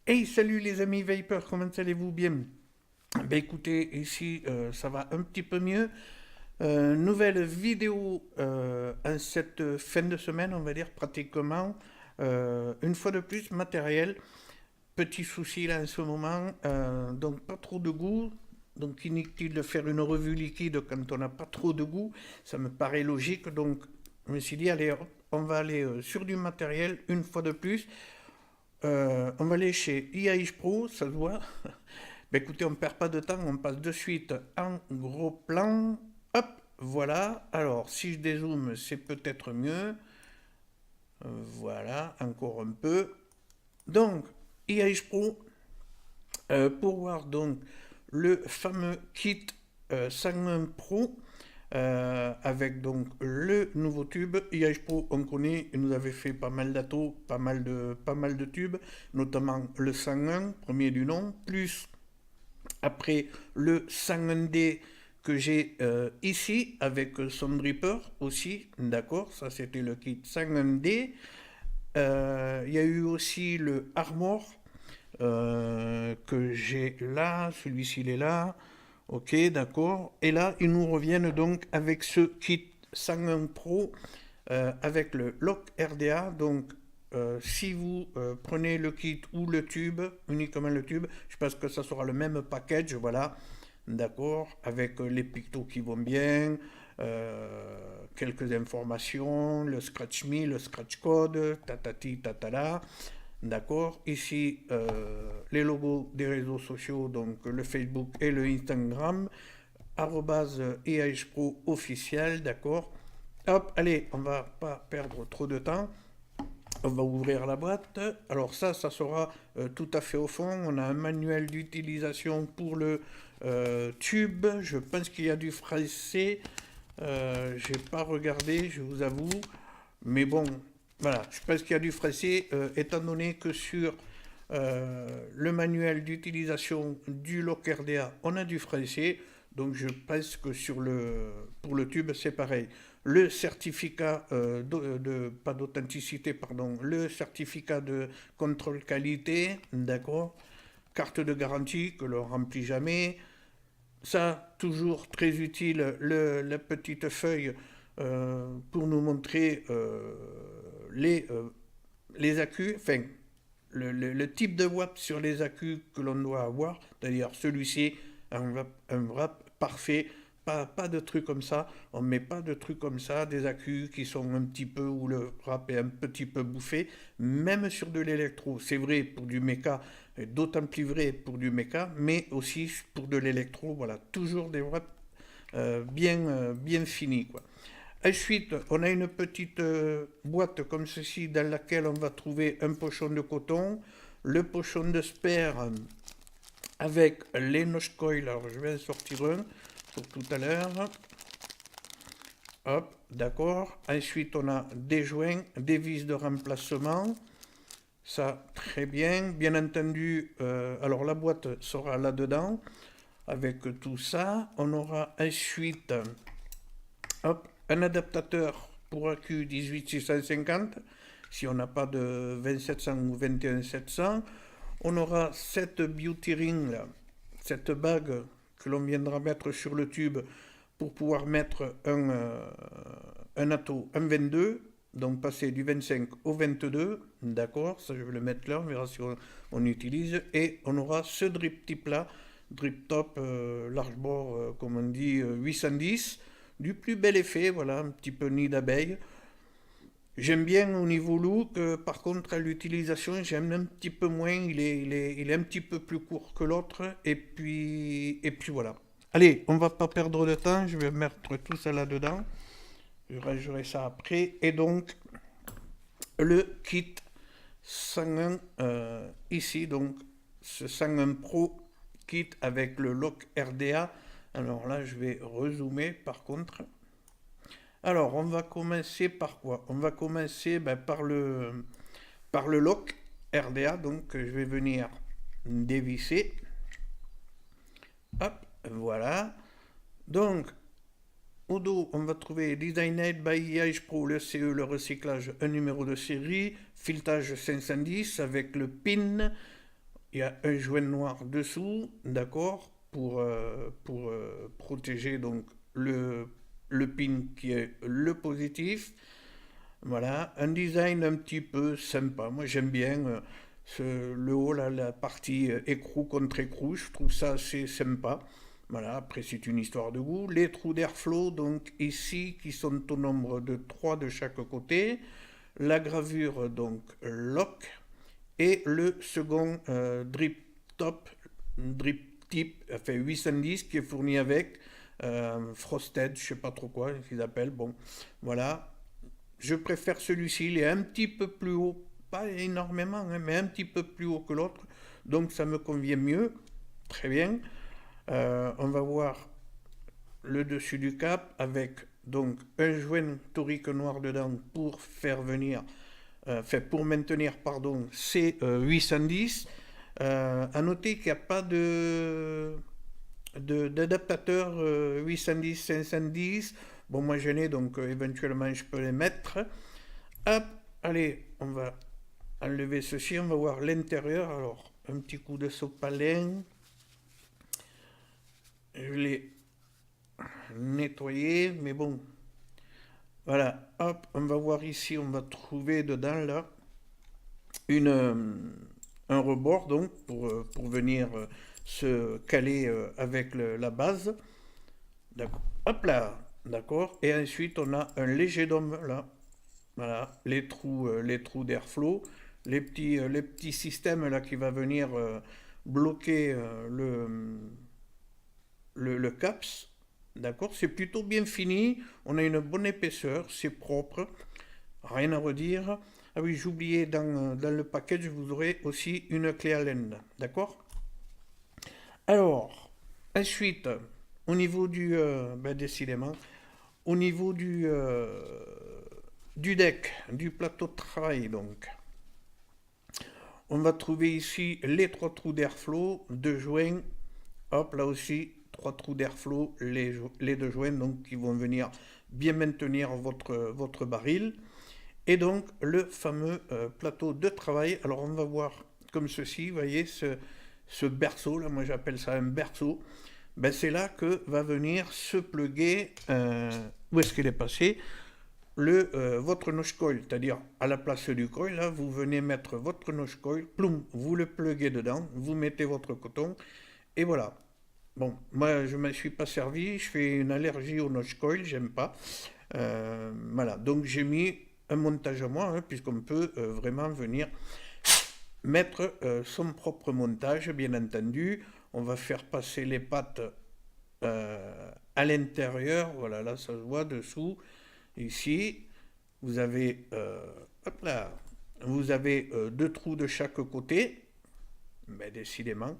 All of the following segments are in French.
Hey, salut les amis Vapor, comment allez-vous bien? Ben écoutez, ici ça va un petit peu mieux. Nouvelle vidéo en cette fin de semaine, on va dire pratiquement. Une fois de plus, matériel. Petit souci là en ce moment, donc pas trop de goût. Donc inutile de faire une revue liquide quand on n'a pas trop de goût. Ça me paraît logique. Donc je me suis dit, allez, hop, on va aller sur du matériel une fois de plus. On va aller chez IAIJ Pro, ça se voit. Ben écoutez, on ne perd pas de temps, on passe de suite en gros plan. Hop, voilà. Alors, si je dézoome, c'est peut-être mieux. Voilà, encore un peu. Donc, IAIJ Pro, pour voir donc le fameux kit 101 Pro, avec donc le nouveau tube. IAIJ Pro, on connaît, il nous avait fait pas mal d'atos, pas mal de tubes, notamment le 101, premier du nom, plus après le 101D que j'ai ici avec son dripper aussi, d'accord, ça c'était le kit 101D. Il y a eu aussi le Armor que j'ai là, celui-ci il est là, ok, d'accord. Et là, ils nous reviennent donc avec ce kit 101 Pro avec le Lock RDA. Donc, si vous prenez le kit ou le tube, uniquement le tube, je pense que ça sera le même package, voilà, d'accord, avec les pictos qui vont bien, quelques informations, le scratch me, le scratch code, tatati tatala. D'accord. Ici, les logos des réseaux sociaux, donc le Facebook et le Instagram, arrobase EAH Pro officiel, d'accord. Hop, allez, on va pas perdre trop de temps. On va ouvrir la boîte. Alors ça sera tout à fait au fond. On a un manuel d'utilisation pour le tube. Je pense qu'il y a du français. J'ai pas regardé, je vous avoue. Mais bon, voilà, je pense qu'il y a du français, étant donné que sur le manuel d'utilisation du LockRDA, on a du français. Donc je pense que pour le tube, c'est pareil. Le certificat pas d'authenticité, pardon, le certificat de contrôle qualité, d'accord. Carte de garantie que l'on remplit jamais. Ça, toujours très utile, la petite feuille pour nous montrer les, euh, les accus, enfin, le type de wrap sur les accus que l'on doit avoir. D'ailleurs, celui-ci, un wrap parfait. Pas de trucs comme ça. On ne met pas de trucs comme ça, des accus qui sont un petit peu, où le wrap est un petit peu bouffé, même sur de l'électro. C'est vrai pour du méca, d'autant plus vrai pour du méca, mais aussi pour de l'électro. Voilà, toujours des wraps bien finis, quoi. Ensuite, on a une petite boîte comme ceci dans laquelle on va trouver un pochon de coton, le pochon de spare avec les notch coils. Alors, je vais en sortir un pour tout à l'heure. Hop, d'accord. Ensuite, on a des joints, des vis de remplacement. Ça, très bien. Bien entendu, alors la boîte sera là-dedans avec tout ça. On aura ensuite, hop, un adaptateur pour AQ 18650 si on n'a pas de 2700 ou 21700. On aura cette beauty ring là, cette bague que l'on viendra mettre sur le tube pour pouvoir mettre un atto, un 22, donc passer du 25 au 22, d'accord, ça je vais le mettre là, on verra si on utilise, et on aura ce drip type là, drip top large bore, comme on dit, 810, du plus bel effet, voilà, un petit peu nid d'abeille. J'aime bien au niveau look, par contre à l'utilisation j'aime un petit peu moins, il est un petit peu plus court que l'autre, et puis voilà. Allez, on va pas perdre de temps, je vais mettre tout ça là-dedans, je rangerai ça après, et donc le kit 101 ici, donc ce 101 Pro kit avec le lock RDA. Alors là je vais rezoomer par contre. Alors, on va commencer par quoi? On va commencer ben, par le lock RDA. Donc, je vais venir dévisser. Hop, voilà. Donc, au dos, on va trouver Designed by IH Pro, le CE, le recyclage, un numéro de série, filetage 510 avec le pin. il y a un joint noir dessous, d'accord, pour protéger donc le pin qui est le positif. Voilà, un design un petit peu sympa. Moi, j'aime bien le haut, là, la partie écrou contre écrou. Je trouve ça assez sympa. Voilà, après, c'est une histoire de goût. Les trous d'airflow, donc ici, qui sont au nombre de 3 de chaque côté. La gravure, donc lock. Et le second drip tip, enfin 810, qui est fourni avec Frosted, je sais pas trop quoi qu'ils appellent. Bon, voilà. Je préfère celui-ci, il est un petit peu plus haut, pas énormément, hein, mais un petit peu plus haut que l'autre, donc ça me convient mieux. Très bien. On va voir le dessus du cap avec donc un joint torique noir dedans pour faire venir, enfin pour maintenir pardon, ces 810. À noter qu'il n'y a pas d'adaptateur 810, 510. Bon, moi je n'ai donc éventuellement je peux les mettre. Hop, allez, on va enlever ceci, on va voir l'intérieur. Alors, un petit coup de sopalin. Je l'ai nettoyé, mais bon. Voilà, hop, on va voir ici, on va trouver dedans là une, un rebord donc pour venir se caler avec la base. D'accord. Hop là, d'accord. Et ensuite on a un léger dôme là. Voilà, les trous d'airflow, les petits systèmes là qui va venir bloquer le CAPS. D'accord, c'est plutôt bien fini. On a une bonne épaisseur, c'est propre, rien à redire. Ah oui, j'oubliais, dans le package, vous aurez aussi une clé Allen. D'accord. Alors, ensuite, au niveau ben décidément, au niveau du deck, du plateau de travail, donc, on va trouver ici les 3 trous d'airflow, 2 joints, hop, là aussi, 3 trous d'airflow, les 2 joints, donc, qui vont venir bien maintenir votre baril. Et donc, le fameux plateau de travail. Alors, on va voir comme ceci, vous voyez, ce berceau, là, moi j'appelle ça un berceau. Ben, c'est là que va venir se plugger, où est-ce qu'il est passé, votre notch coil, c'est-à-dire à la place du coil, là, vous venez mettre votre notch coil, ploum, vous le pluguez dedans, vous mettez votre coton, et voilà. Bon, moi je ne me suis pas servi, je fais une allergie au notch coil, j'aime pas. Voilà, donc j'ai mis un montage à moi, hein, puisqu'on peut vraiment venir mettre son propre montage, bien entendu. On va faire passer les pattes à l'intérieur, voilà, là ça se voit dessous. Ici, vous avez, hop là, vous avez 2 trous de chaque côté, mais décidément.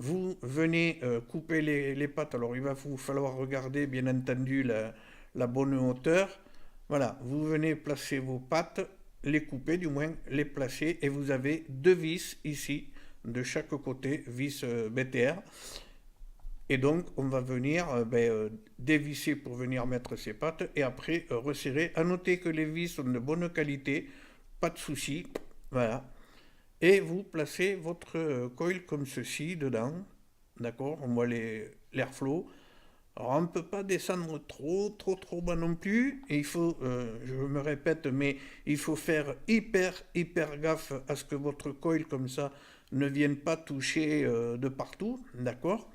Vous venez couper les pattes, alors il va vous falloir regarder bien entendu la bonne hauteur. Voilà, vous venez placer vos pattes, les couper du moins, les placer, et vous avez 2 vis ici, de chaque côté, vis BTR. Et donc, on va venir dévisser pour venir mettre ses pattes et après resserrer. À noter que les vis sont de bonne qualité, pas de souci. Voilà. Et vous placez votre coil comme ceci dedans. D'accord. On voit l'airflow. Alors, on ne peut pas descendre trop bas non plus. Et il faut, je me répète, mais il faut faire hyper gaffe à ce que votre coil comme ça ne vienne pas toucher de partout. D'accord.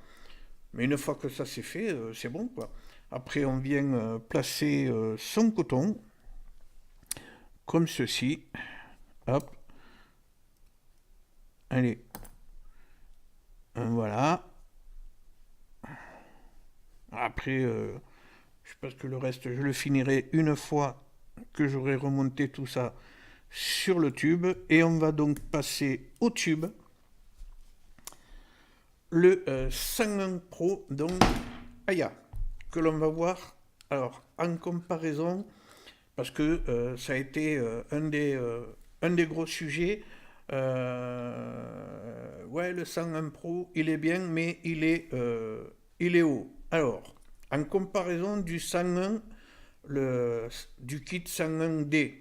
Mais une fois que ça c'est fait, c'est bon quoi. Après, on vient placer son coton, comme ceci. Hop, allez, voilà. Après, je pense que le reste, je le finirai une fois que j'aurai remonté tout ça sur le tube. Et on va donc passer au tube. Le 101 Pro, donc, Aya, que l'on va voir, alors, en comparaison, parce que ça a été un des gros sujets. Ouais, le 101 Pro, il est bien, mais il est haut. Alors, en comparaison du 101, du kit 101D,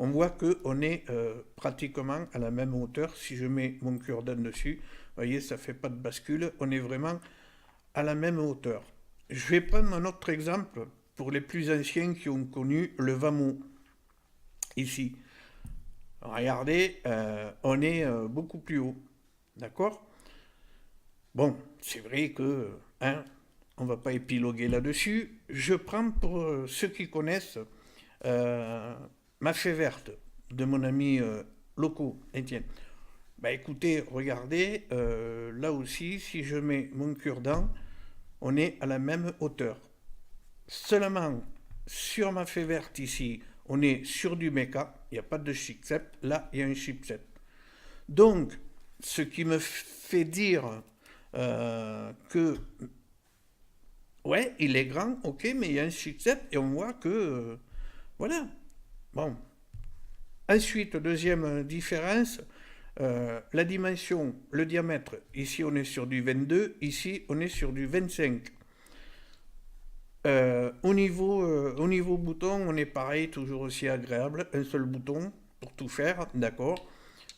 on voit qu'on est pratiquement à la même hauteur. Si je mets mon cure-dent dessus, vous voyez, ça ne fait pas de bascule, on est vraiment à la même hauteur. Je vais prendre un autre exemple pour les plus anciens qui ont connu le Vamo, ici. Regardez, on est beaucoup plus haut, d'accord? Bon, c'est vrai que, hein, on va pas épiloguer là-dessus. Je prends pour ceux qui connaissent euh, ma fée verte de mon ami Loco, Étienne. Bah écoutez, regardez, là aussi, si je mets mon cure-dent, on est à la même hauteur. Seulement, sur ma fée verte ici, on est sur du méca, il n'y a pas de chipset, là il y a un chipset. Donc, ce qui me fait dire que, ouais, il est grand, ok, mais il y a un chipset et on voit que, voilà. Bon. Ensuite, deuxième différence, la dimension, le diamètre. Ici, on est sur du 22, ici, on est sur du 25. Au niveau bouton, on est pareil, toujours aussi agréable. Un seul bouton pour tout faire, d'accord.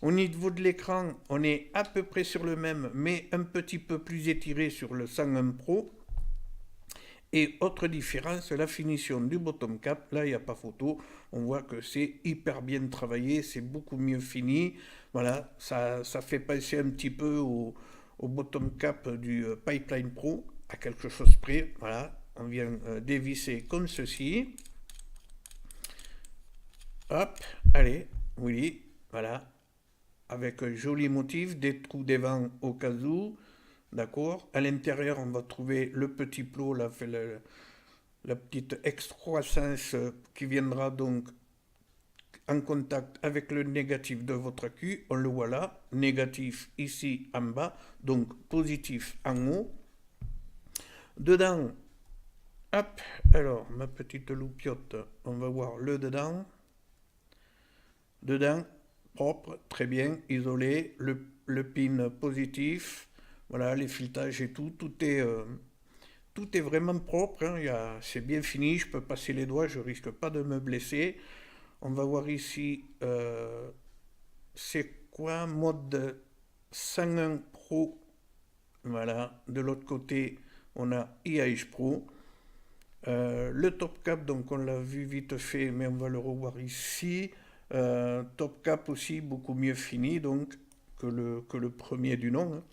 Au niveau de l'écran, on est à peu près sur le même, mais un petit peu plus étiré sur le 101 Pro. Et autre différence, la finition du bottom cap, là il n'y a pas photo, on voit que c'est hyper bien travaillé, c'est beaucoup mieux fini. Voilà, ça fait penser un petit peu au bottom cap du Pipeline Pro, à quelque chose près. Voilà, on vient dévisser comme ceci. Hop, allez, oui, voilà, avec un joli motif, des trous devant au cas où. D'accord. À l'intérieur, on va trouver le petit plot, là, fait la petite excroissance qui viendra donc en contact avec le négatif de votre cul. On le voit là. Négatif ici en bas, donc positif en haut. Dedans, hop, alors ma petite loupiote, on va voir le dedans. Dedans, propre, très bien, isolé, le pin positif. Voilà, les filetage et tout, tout est vraiment propre, hein, c'est bien fini, je peux passer les doigts, je risque pas de me blesser. On va voir ici, c'est quoi, mode 101 Pro, voilà. De l'autre côté, on a IH Pro. Le top cap, donc on l'a vu vite fait, mais on va le revoir ici. Top cap aussi, beaucoup mieux fini, donc, que le premier du nom, hein.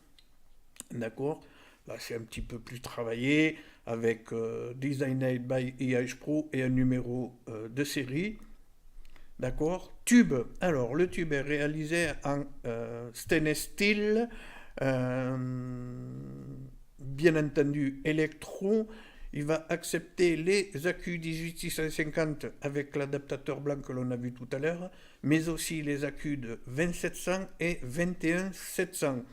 D'accord? Là, c'est un petit peu plus travaillé avec Designed by IH Pro et un numéro de série. D'accord? Tube. Alors, le tube est réalisé en stainless steel, euh, bien entendu électro. Il va accepter les accus 18650 avec l'adaptateur blanc que l'on a vu tout à l'heure, mais aussi les accus de 20700 et 21700.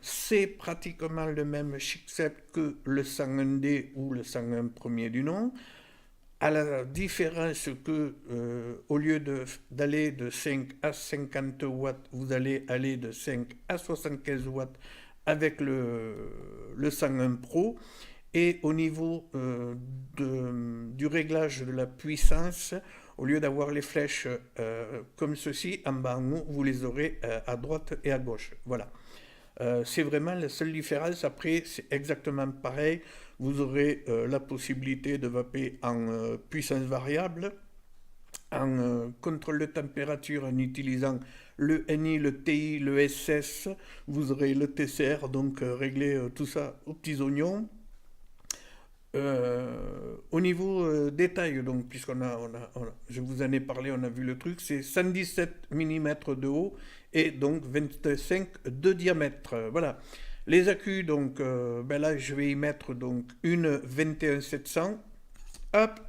C'est pratiquement le même chipset que le 101D ou le 101 premier du nom, à la différence que au lieu d'aller de 5 à 50 watts, vous allez aller de 5 à 75 watts avec le 101 Pro. Et au niveau du réglage de la puissance, au lieu d'avoir les flèches comme ceci, en bas en haut, vous les aurez à droite et à gauche. Voilà. C'est vraiment la seule différence. Après, c'est exactement pareil. Vous aurez la possibilité de vaper en puissance variable, en contrôle de température en utilisant le NI, le TI, le SS. Vous aurez le TCR, donc régler tout ça aux petits oignons. Au niveau détail, donc, je vous en ai parlé, on a vu le truc, c'est 117 mm de haut et donc 25 de diamètre. Voilà. Les accus, donc, ben là, je vais y mettre donc une 21700. Hop,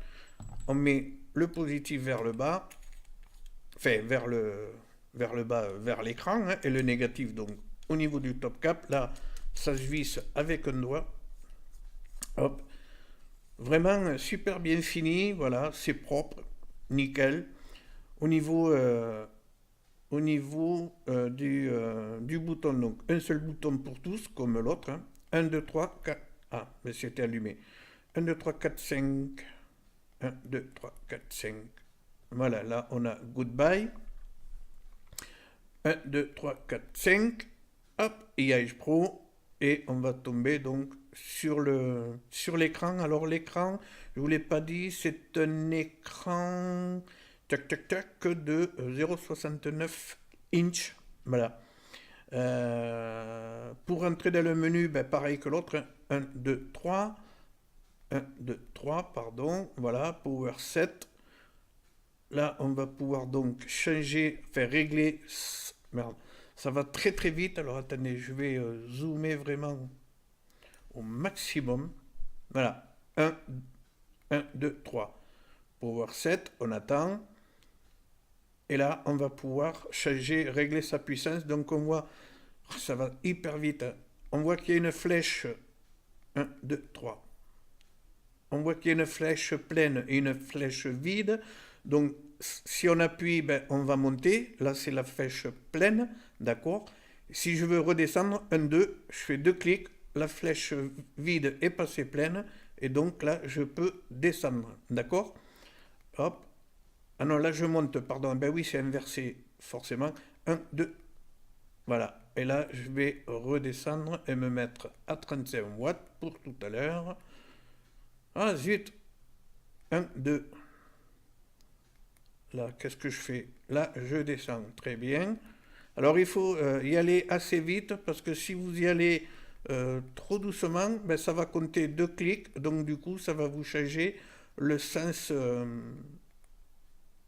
on met le positif vers le bas, enfin vers le bas, vers l'écran, hein, et le négatif, donc, au niveau du top cap. Là, ça se visse avec un doigt. Hop. Vraiment super bien fini, voilà, c'est propre, nickel. Au niveau du bouton, donc un seul bouton pour tous, comme l'autre, hein. 1, 2, 3, 4. Ah, mais c'était allumé. 1, 2, 3, 4, 5. 1, 2, 3, 4, 5. Voilà, là, on a Goodbye. 1, 2, 3, 4, 5. Hop, IH Pro. Et on va tomber donc sur l'écran. Alors l'écran, je vous l'ai pas dit, c'est un écran tac tac tac de 0,69 inch. Voilà. Pour entrer dans le menu, ben, pareil que l'autre. 1, 2, 3. 1, 2, 3, pardon. Voilà, Power 7. Là, on va pouvoir donc changer, faire régler. Merde, ça va très très vite. Alors attendez, je vais zoomer vraiment au maximum. Voilà, 1, 1, 2, 3. Power 7, on attend. Et là, on va pouvoir changer, régler sa puissance. Donc on voit, ça va hyper vite. On voit qu'il y a une flèche. 1, 2, 3. On voit qu'il y a une flèche pleine et une flèche vide. Donc, si on appuie, ben, on va monter. Là, c'est la flèche pleine. D'accord? Si je veux redescendre, 1, 2, je fais 2 clics. La flèche vide est passée pleine. Et donc là, je peux descendre. D'accord? Hop. Ah non, là, je monte, pardon. Ben oui, c'est inversé, forcément. 1, 2. Voilà. Et là, je vais redescendre et me mettre à 35 watts pour tout à l'heure. Ah, zut. 1, 2. Là, qu'est-ce que je fais? Là, je descends. Très bien. Alors, il faut y aller assez vite parce que si vous y allez trop doucement, ben, ça va compter 2 clics. Donc, du coup, ça va vous changer le sens.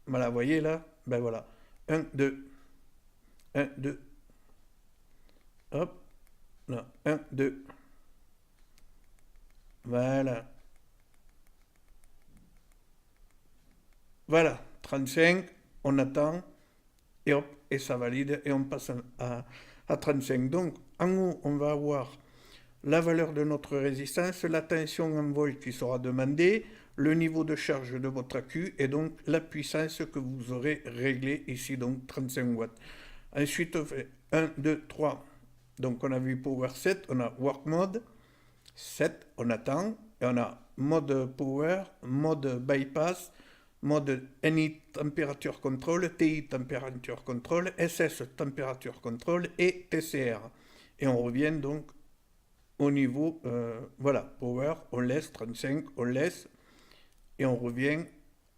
Voilà, vous voyez là? Ben voilà. 1, 2. 1, 2. Hop. Là. 1, 2. Voilà. Voilà. 35. On attend. Et hop, et ça valide, et on passe à 35. Donc, en haut, on va avoir la valeur de notre résistance, la tension en volts qui sera demandée, le niveau de charge de votre accu, et donc la puissance que vous aurez réglée ici, donc 35 watts. Ensuite, on fait 1, 2, 3. Donc, on a vu Power 7, on a Work Mode, 7, on attend, et on a mode Power, mode Bypass, mode NI Temperature Control, TI Temperature Control, SS Temperature Control et TCR. Et on revient donc au niveau, voilà, Power, on laisse 35, on laisse, et on revient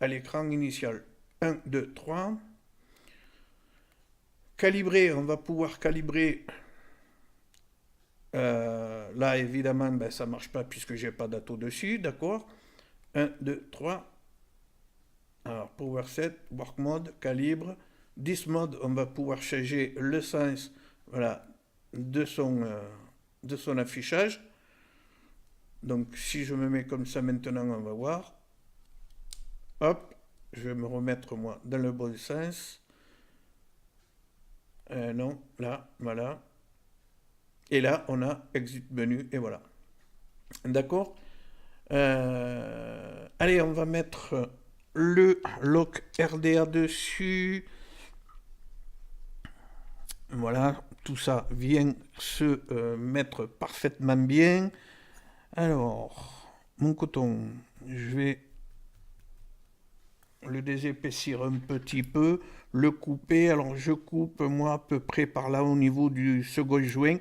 à l'écran initial. 1, 2, 3. Calibrer, on va pouvoir calibrer. Là, évidemment, ben, ça ne marche pas puisque j'ai pas d'atto dessus, d'accord? 1, 2, 3. Alors, Power 7, Work Mode, Calibre. This Mode, on va pouvoir changer le sens, voilà, de son affichage. Donc, si je me mets comme ça maintenant, on va voir. Hop, je vais me remettre moi dans le bon sens. Non, là, voilà. Et là, on a Exit Menu, et voilà. D'accord? Allez, on va mettre le lock RDA dessus. Voilà, tout ça vient se mettre parfaitement bien. Alors, mon coton, je vais le désépaissir un petit peu, le couper. Alors, je coupe moi à peu près par là au niveau du second joint.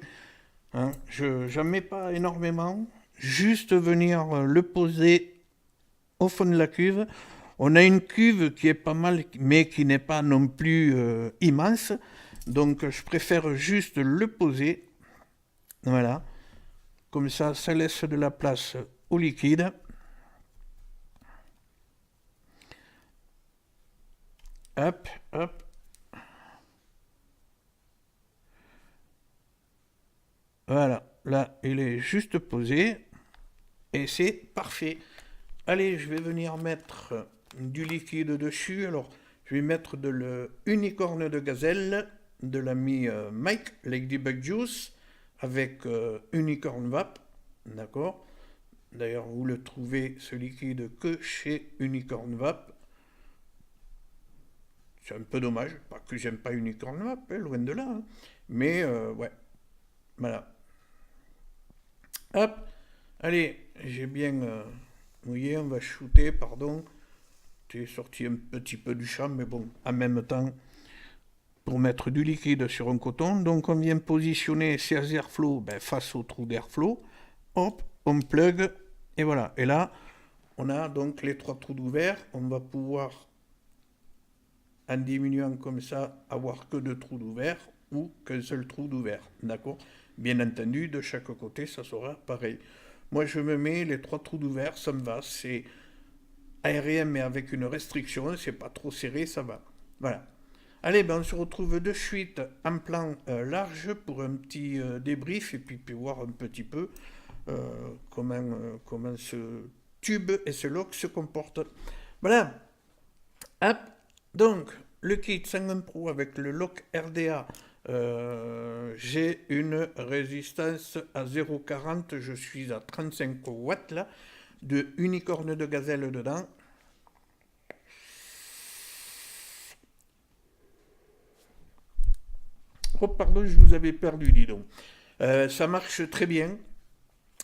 Hein. Je n'en mets pas énormément. Juste venir le poser au fond de la cuve. On a une cuve qui est pas mal, mais qui n'est pas non plus immense. Donc je préfère juste le poser. Voilà. Comme ça laisse de la place au liquide. Hop, hop. Voilà. Là, il est juste posé. Et c'est parfait. Allez, je vais venir mettre du liquide dessus. Alors, je vais mettre de l'unicorne de gazelle de l'ami Mike, Ladybug Juice, avec Unicorn Vap. D'accord? D'ailleurs, vous le trouvez, ce liquide, que chez Unicorn Vap. C'est un peu dommage. Pas que j'aime pas Unicorn Vap, hein, loin de là. Hein. Mais, ouais. Voilà. Hop. Allez, j'ai bien mouillé. On va shooter, pardon. Tu es sorti un petit peu du champ, mais bon, en même temps, pour mettre du liquide sur un coton, donc on vient positionner ces airflow ben, face au trou d'airflow. Hop, on plug, et voilà. Et là, on a donc les trois trous d'ouvert. On va pouvoir, en diminuant comme ça, avoir que deux trous d'ouvert ou qu'un seul trou d'ouvert. D'accord? Bien entendu, de chaque côté, ça sera pareil. Moi, je me mets les trois trous d'ouvert, ça me va. C'est aérien, mais avec une restriction. C'est pas trop serré, ça va. Voilà. Allez, ben on se retrouve de suite en plan large pour un petit débrief et puis voir un petit peu comment ce tube et ce lock se comportent. Voilà. Hop. Donc, le kit 51 Pro avec le lock RDA. J'ai une résistance à 0,40. Je suis à 35 watts là. De unicorne de gazelle dedans. Oh, pardon, je vous avais perdu, dis donc. Ça marche très bien.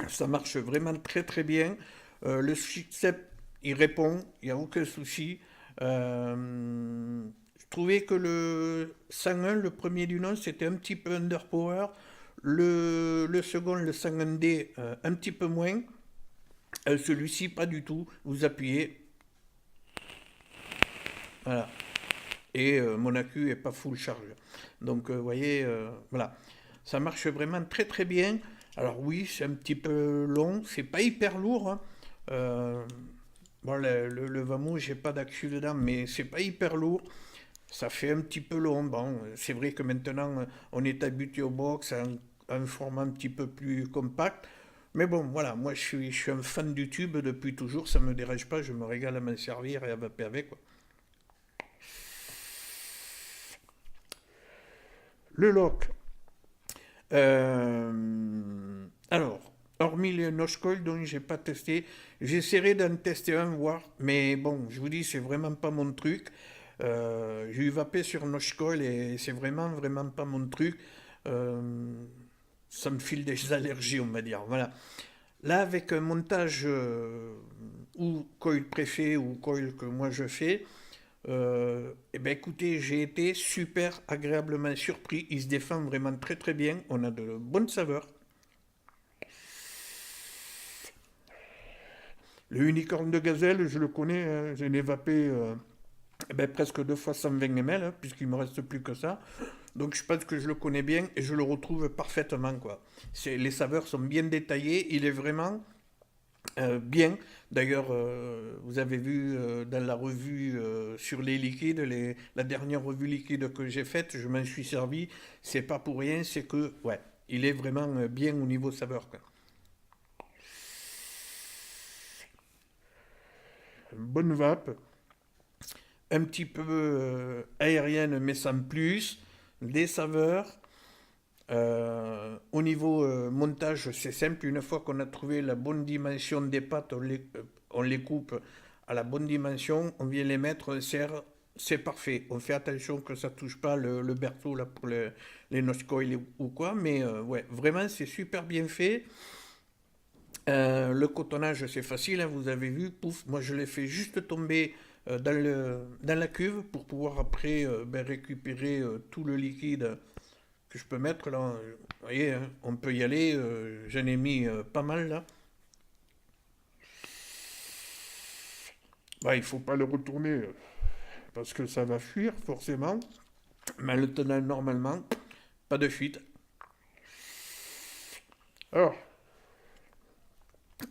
Ça marche vraiment très très bien. Le système, il répond, il n'y a aucun souci. Je trouvais que le 101, le premier du nom, c'était un petit peu underpower. Le second, le 101D, un petit peu moins. Celui-ci, pas du tout. Vous appuyez. Voilà. Et mon accu est pas full charge. Donc, vous voyez, voilà. Ça marche vraiment très très bien. Alors oui, c'est un petit peu long, c'est pas hyper lourd, hein. Euh, bon, le Vamo, j'ai pas d'accu dedans, mais c'est pas hyper lourd. Ça fait un petit peu long. Bon, c'est vrai que maintenant, on est habitué au box, à un format un petit peu plus compact. Mais bon, voilà, moi je suis un fan du tube depuis toujours, ça me dérange pas, je me régale à m'en servir et à vaper avec, quoi. Le lock. Alors, hormis les Noshcoil dont j'ai pas testé, j'essaierai d'en tester un, voir. Mais bon, je vous dis, c'est vraiment pas mon truc. J'ai eu vapé sur Noshcoil et c'est vraiment, vraiment pas mon truc. Euh, Ça me file des allergies, on va dire. Voilà. Là, avec un montage ou coil préfet ou coil que moi je fais, eh ben écoutez, j'ai été super agréablement surpris. Il se défend vraiment très très bien. On a de bonnes saveurs. Le unicorne de gazelle, je le connais, hein, je l'ai vapé eh ben, presque 2 fois 120 ml, hein, puisqu'il me reste plus que ça. Donc je pense que je le connais bien et je le retrouve parfaitement, quoi. Les saveurs sont bien détaillées. Il est vraiment bien. D'ailleurs, vous avez vu dans la revue sur les liquides, la dernière revue liquide que j'ai faite, je m'en suis servi. C'est pas pour rien, c'est que, ouais, il est vraiment bien au niveau saveur, quoi. Bonne vape, un petit peu aérienne, mais sans plus, des saveurs. Au niveau montage, c'est simple. Une fois qu'on a trouvé la bonne dimension des pâtes, on les coupe à la bonne dimension, on vient les mettre, on serre, c'est parfait. On fait attention que ça touche pas le berceau là pour les notch-coils ou quoi, mais ouais, vraiment c'est super bien fait. Le cotonnage c'est facile, hein, vous avez vu, pouf, moi je l'ai fait juste tomber dans la cuve pour pouvoir après ben, récupérer tout le liquide que je peux mettre là. Vous voyez, hein, on peut y aller. J'en ai mis pas mal là. Bah, il faut pas le retourner parce que ça va fuir forcément. Mais le tenant normalement, pas de fuite. Alors,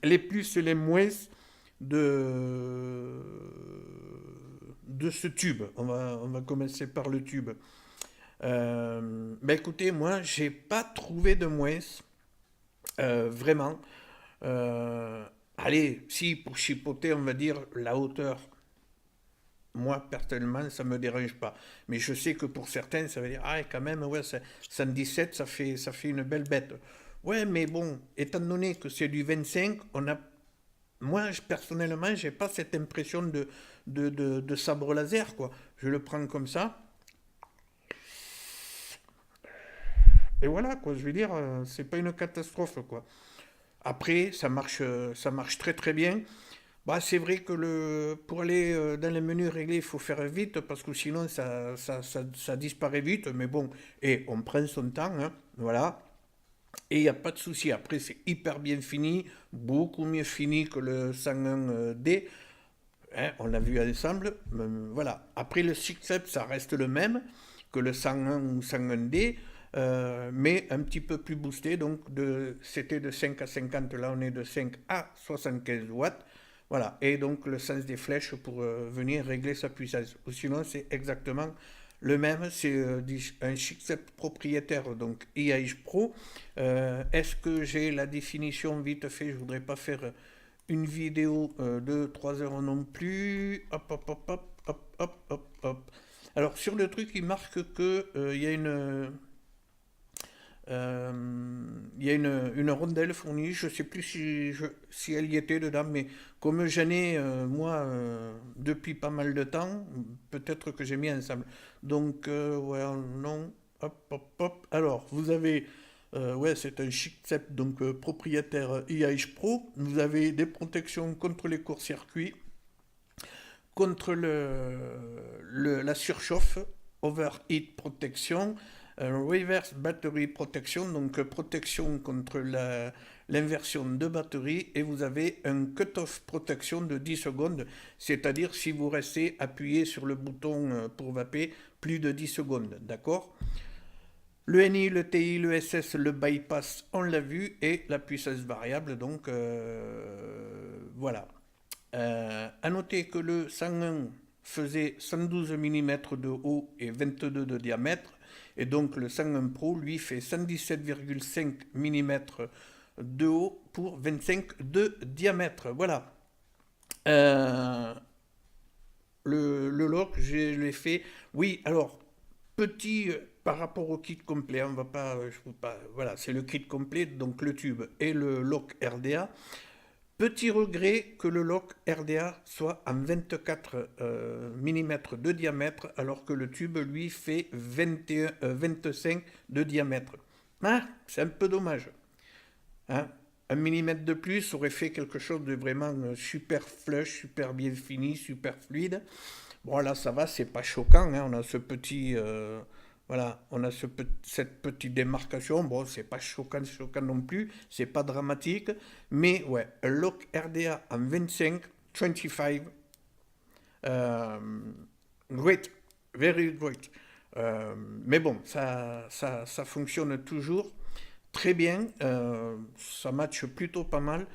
les plus et les moins de, de ce tube. On va commencer par le tube. Ben écoutez, moi, j'ai pas trouvé de moins. Vraiment. Allez, si pour chipoter, on va dire la hauteur, moi personnellement, ça me dérange pas. Mais je sais que pour certains, ça veut dire, ah, quand même, ouais, 117, ça fait une belle bête. Ouais, mais bon, étant donné que c'est du 25, moi, personnellement, j'ai pas cette impression de sabre laser, quoi. Je le prends comme ça, et voilà, quoi. Je veux dire, c'est pas une catastrophe, quoi. Après, ça marche très très bien. Bah, c'est vrai que pour aller dans les menus réglés, il faut faire vite parce que sinon ça disparaît vite. Mais bon, et on prend son temps, hein, voilà. Et il n'y a pas de souci. Après, c'est hyper bien fini, beaucoup mieux fini que le 101D. Hein, on l'a vu ensemble. Voilà. Après, le Sixep, ça reste le même que le 101 ou 101D, mais un petit peu plus boosté. Donc, c'était de 5 à 50, là, on est de 5 à 75 watts. Voilà. Et donc, le sens des flèches pour venir régler sa puissance. Ou sinon, c'est exactement le même. C'est un chipset propriétaire, donc IAIJ Pro. Est-ce que j'ai la définition vite fait? Je voudrais pas faire une vidéo de 3 heures non plus. Hop, hop, hop, hop, hop, hop, hop, hop. Alors, sur le truc, il marque que il y a une rondelle fournie. Je ne sais plus si elle y était dedans, mais comme j'en ai, moi, depuis pas mal de temps, peut-être que j'ai mis ensemble. Donc, ouais, non. Hop, hop, hop. Alors, vous avez, ouais, c'est un chipset, donc propriétaire IAH Pro. Vous avez des protections contre les courts-circuits, contre la surchauffe, overheat protection, reverse battery protection, donc protection contre l'inversion de batterie, et vous avez un cut-off protection de 10 secondes, c'est-à-dire si vous restez appuyé sur le bouton pour vaper plus de 10 secondes, d'accord? Le NI, le TI, le SS, le bypass, on l'a vu, et la puissance variable, donc voilà. À noter que le 101 faisait 112 mm de haut et 22 de diamètre, et donc le 101 Pro, lui, fait 117,5 mm de haut pour 25 de diamètre. Voilà. Euh, le lock, je l'ai fait. Oui, alors, petit par rapport au kit complet, on va pas, je peux pas, voilà, c'est le kit complet, donc le tube et le lock RDA. Petit regret que le lock RDA soit en 24 mm de diamètre, alors que le tube, lui, fait 21, 25 de diamètre. Ah, c'est un peu dommage. Hein. Un millimètre de plus aurait fait quelque chose de vraiment super flush, super bien fini, super fluide. Bon, là, ça va, c'est pas choquant. Hein. On a ce petit. Voilà, on a cette petite démarcation. Bon, c'est pas choquant, choquant non plus. C'est pas dramatique. Mais ouais, un lock RDA en 25, 25. euh, Great, very great. Mais bon, ça fonctionne toujours très bien. Ça matche plutôt pas mal.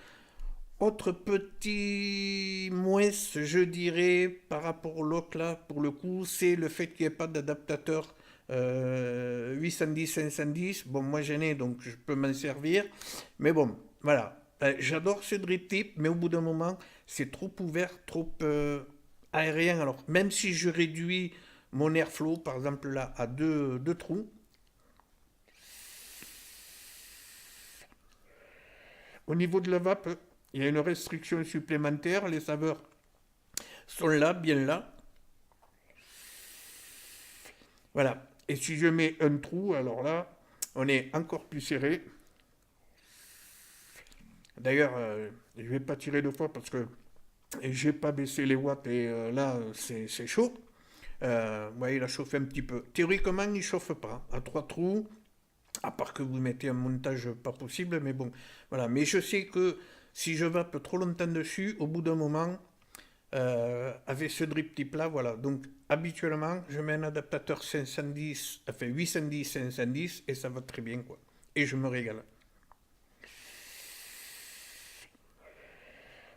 Autre petit moins, je dirais, par rapport au lock là, pour le coup, c'est le fait qu'il n'y ait pas d'adaptateur 810-510. Bon, moi j'en ai, donc je peux m'en servir. Mais bon, voilà. J'adore ce drip tip, mais au bout d'un moment, c'est trop ouvert, trop aérien. Alors, même si je réduis mon airflow, par exemple là, à deux trous, au niveau de la vape, il y a une restriction supplémentaire. Les saveurs sont là, bien là. Voilà. Et si je mets un trou, alors là, on est encore plus serré. D'ailleurs, je ne vais pas tirer deux fois parce que j'ai pas baissé les watts et là, c'est chaud. Ouais, il a chauffé un petit peu. Théoriquement, il ne chauffe pas. À trois trous, à part que vous mettez un montage pas possible, mais bon, voilà. Mais je sais que si je vape trop longtemps dessus, au bout d'un moment, avec ce drip type là, voilà. Donc habituellement, je mets un adaptateur 510, enfin 810, 510 et ça va très bien quoi. Et je me régale.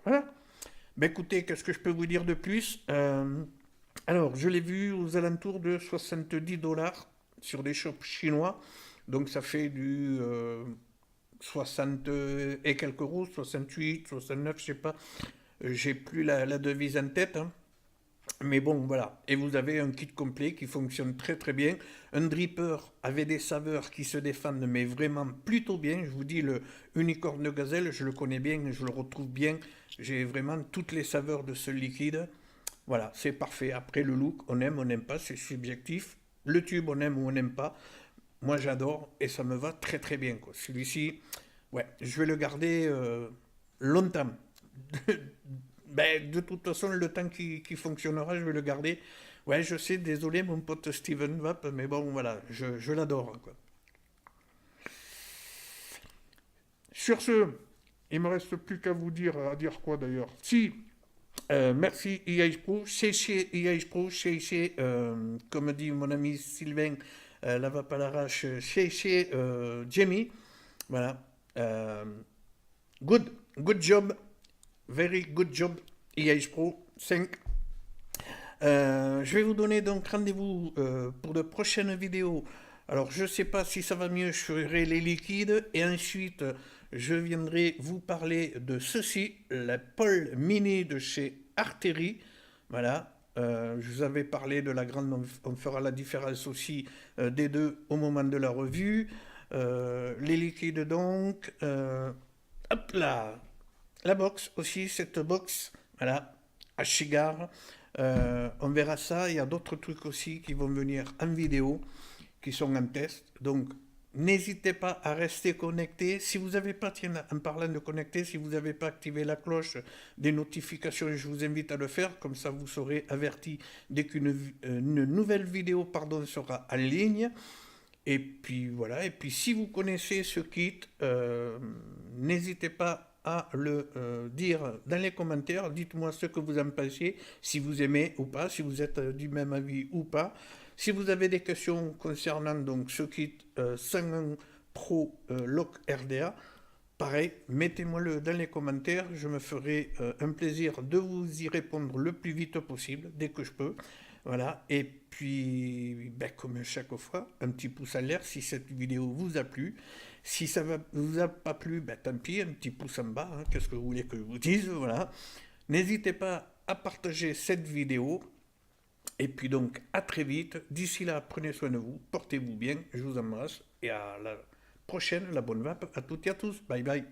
Voilà. Ben écoutez, qu'est-ce que je peux vous dire de plus? Alors, je l'ai vu aux alentours de 70 dollars sur des shops chinois. Donc ça fait du 60 et quelques euros, 68, 69, je sais pas. J'ai plus la devise en tête, hein. Mais bon, voilà. Et vous avez un kit complet qui fonctionne très très bien. Un dripper avec des saveurs qui se défendent, mais vraiment plutôt bien. Je vous dis, le unicorne gazelle, je le connais bien, je le retrouve bien. J'ai vraiment toutes les saveurs de ce liquide. Voilà, c'est parfait. Après, le look, on n'aime pas, c'est subjectif. Le tube, on aime ou on n'aime pas. Moi, j'adore et ça me va très très bien, quoi. Celui-ci, ouais, je vais le garder longtemps. Ben, de toute façon, le temps qui fonctionnera, je vais le garder. Ouais, je sais, désolé, mon pote Steven Vapp, mais bon, voilà, je l'adore, quoi. Sur ce, il me reste plus qu'à vous dire, à dire quoi d'ailleurs. Si, merci IAH Pro, chez IAH Pro, comme dit mon ami Sylvain, Lava pas l'arrache, chez Jamie. Voilà. Euh, good, good job, very good job, IAH Pro 5. Je vais vous donner donc rendez-vous pour de prochaines vidéos. Alors, je ne sais pas si ça va mieux, je ferai les liquides et ensuite je viendrai vous parler de ceci, la pole mini de chez Arteri. Voilà. Je vous avais parlé de la grande, on fera la différence aussi des deux au moment de la revue. Les liquides donc. Hop là, la box aussi, cette box, voilà, à Chigar. On verra ça. Il y a d'autres trucs aussi qui vont venir en vidéo, qui sont en test. Donc, n'hésitez pas à rester connecté. Si vous n'avez pas, tiens, en parlant de connecter, si vous n'avez pas activé la cloche des notifications, je vous invite à le faire. Comme ça, vous serez averti dès qu'une nouvelle vidéo sera en ligne. Et puis voilà, et puis si vous connaissez ce kit, n'hésitez pas à le dire dans les commentaires. Dites-moi ce que vous en pensez, si vous aimez ou pas, si vous êtes du même avis ou pas. Si vous avez des questions concernant donc ce kit 101 Pro Lock RDA, pareil, mettez-moi-le dans les commentaires. Je me ferai un plaisir de vous y répondre le plus vite possible, dès que je peux. Voilà, et puis, ben, comme chaque fois, un petit pouce en l'air si cette vidéo vous a plu. Si ça ne vous a pas plu, ben, tant pis, un petit pouce en bas, hein, qu'est-ce que vous voulez que je vous dise, voilà. N'hésitez pas à partager cette vidéo, et puis donc à très vite. D'ici là, prenez soin de vous, portez-vous bien, je vous embrasse, et à la prochaine, la bonne vape, à toutes et à tous, bye bye.